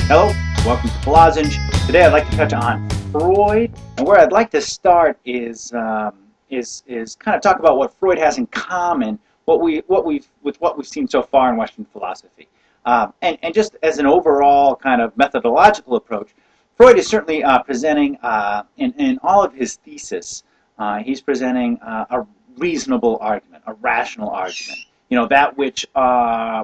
Hello, welcome to Philozenge. Today I'd like to touch on Freud, and where I'd like to start is kind of talk about what Freud has in common, what we've seen so far in Western philosophy, and just as an overall kind of methodological approach, Freud is certainly presenting in all of his thesis, he's presenting a reasonable argument, a rational argument. You know, that which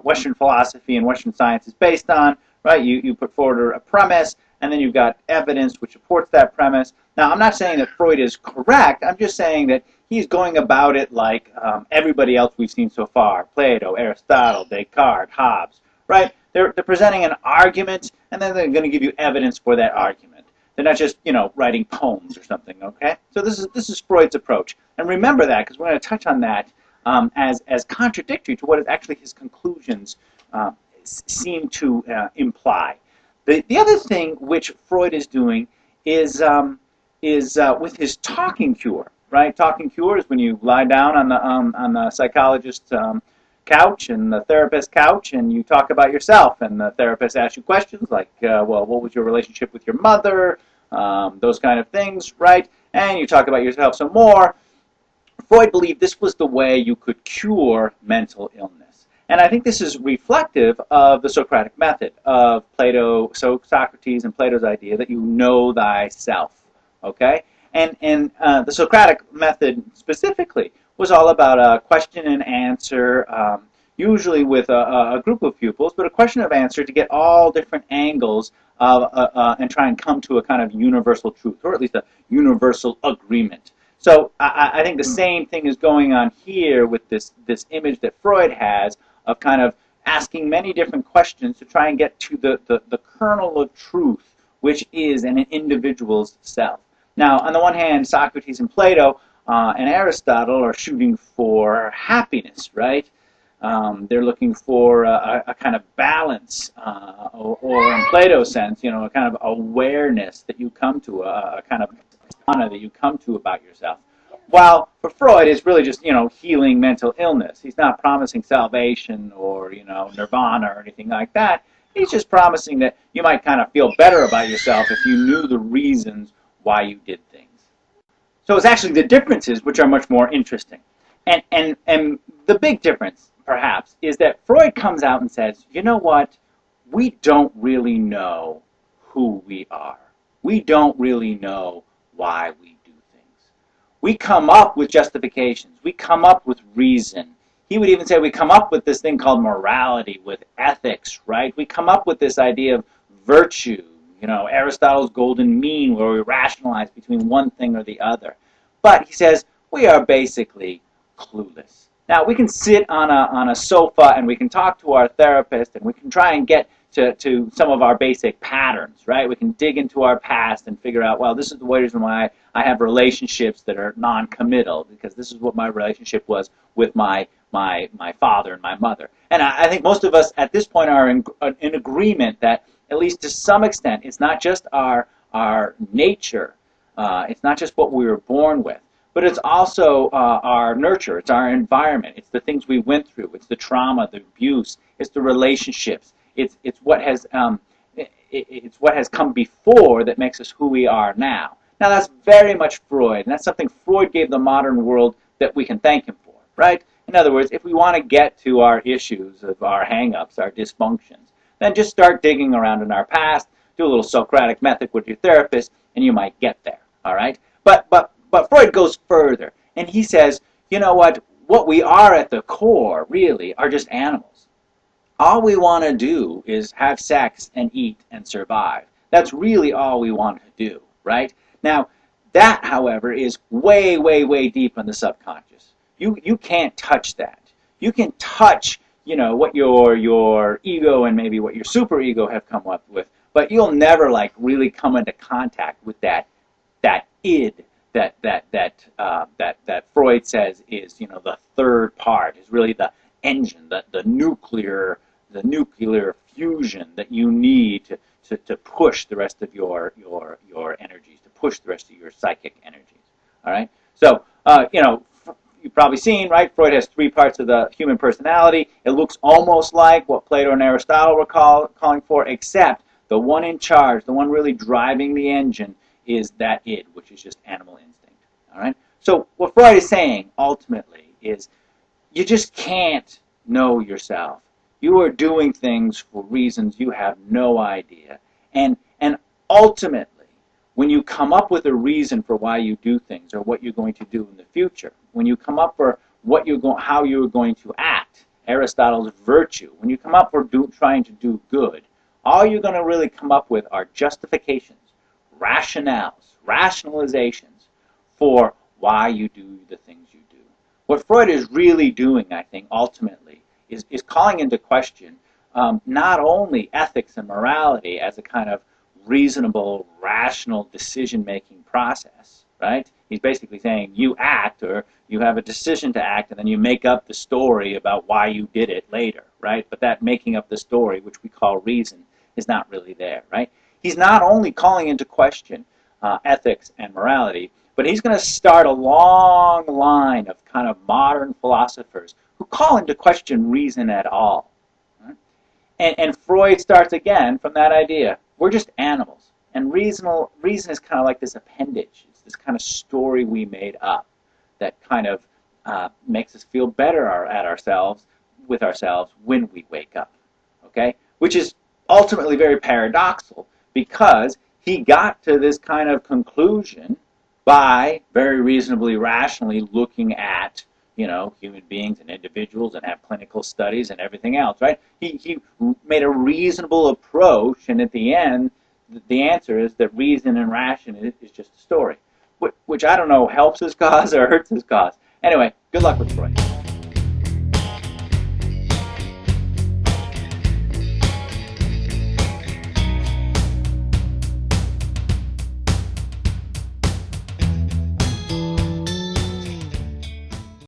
Western philosophy and Western science is based on. Right, you put forward a premise, and then you've got evidence which supports that premise. Now, I'm not saying that Freud is correct. I'm just saying that he's going about it like everybody else we've seen so far: Plato, Aristotle, Descartes, Hobbes. Right? They're presenting an argument, and then they're going to give you evidence for that argument. They're not just writing poems or something. Okay? So this is Freud's approach, and remember that because we're going to touch on that as contradictory to what is actually his conclusions seem to imply. The other thing which Freud is doing is with his talking cure. Right, talking cure is when you lie down on the psychologist's couch and the therapist's couch, and you talk about yourself, and the therapist asks you questions like, well, what was your relationship with your mother? Those kind of things, right? And you talk about yourself some more. Freud believed this was the way you could cure mental illness. And I think this is reflective of the Socratic method of Plato, Socrates and Plato's idea that you know thyself, okay? And the Socratic method specifically was all about a question and answer, usually with a group of pupils, but a question and answer to get all different angles and try and come to a kind of universal truth, or at least a universal agreement. So I think the same thing is going on here with this image that Freud has of kind of asking many different questions to try and get to the kernel of truth, which is an individual's self. Now, on the one hand, Socrates and Plato and Aristotle are shooting for happiness, right? They're looking for a kind of balance, or in Plato's sense, a kind of awareness that you come to, a kind of honor that you come to about yourself. While for Freud, it's really just, healing mental illness. He's not promising salvation or, nirvana or anything like that. He's just promising that you might kind of feel better about yourself if you knew the reasons why you did things. So it's actually the differences which are much more interesting. And the big difference, perhaps, is that Freud comes out and says, you know what? We don't really know who we are. We don't really know why we do things. We come up with justifications. We come up with reason. He would even say we come up with this thing called morality, with ethics, right? We come up with this idea of virtue, Aristotle's golden mean, where we rationalize between one thing or the other. But he says we are basically clueless. Now, we can sit on a sofa and we can talk to our therapist and we can try and get to some of our basic patterns, right? We can dig into our past and figure out, well, this is the reason why I have relationships that are non-committal, because this is what my relationship was with my father and my mother. And I think most of us at this point are in agreement that, at least to some extent, it's not just our nature, it's not just what we were born with, but it's also our nurture, it's our environment, it's the things we went through, it's the trauma, the abuse, it's the relationships. It's what has come before that makes us who we are now. Now that's very much Freud, and that's something Freud gave the modern world that we can thank him for, right? In other words, if we want to get to our issues of our hang-ups, our dysfunctions, then just start digging around in our past, do a little Socratic method with your therapist, and you might get there, all right? But Freud goes further, and he says, you know what? What we are at the core, really, are just animals. All we want to do is have sex and eat and survive. That's really all we want to do, right? Now, that, however, is way, way, way deep in the subconscious. You can't touch that. You can touch, what your ego and maybe what your superego have come up with, but you'll never really come into contact with that id that Freud says is the third part, is really the engine, the nuclear fusion that you need to push the rest of your energies, to push the rest of your psychic energies. All right. So you've probably seen, right? Freud has 3 parts of the human personality. It looks almost like what Plato and Aristotle were calling for, except the one in charge, the one really driving the engine, is that id, which is just animal instinct. All right? So what Freud is saying ultimately is you just can't know yourself. You are doing things for reasons you have no idea. And ultimately, when you come up with a reason for why you do things or what you're going to do in the future, when you come up for how you're going to act, Aristotle's virtue, when you come up for trying to do good, all you're going to really come up with are justifications, rationales, rationalizations for why you do the things you do. What Freud is really doing, I think, ultimately, is calling into question not only ethics and morality as a kind of reasonable, rational decision-making process, right? He's basically saying you act, or you have a decision to act, and then you make up the story about why you did it later, right? But that making up the story, which we call reason, is not really there, right? He's not only calling into question ethics and morality, but he's going to start a long line of kind of modern philosophers who call into question reason at all. Right? And Freud starts again from that idea. We're just animals. And reason is kind of like this appendage. It's this kind of story we made up that kind of makes us feel better with ourselves when we wake up. Okay? Which is ultimately very paradoxical, because he got to this kind of conclusion by very reasonably, rationally looking at, human beings and individuals, and have clinical studies and everything else, right? He made a reasonable approach, and at the end, the answer is that reason and ration is just a story, which I don't know helps his cause or hurts his cause. Anyway, good luck with Freud.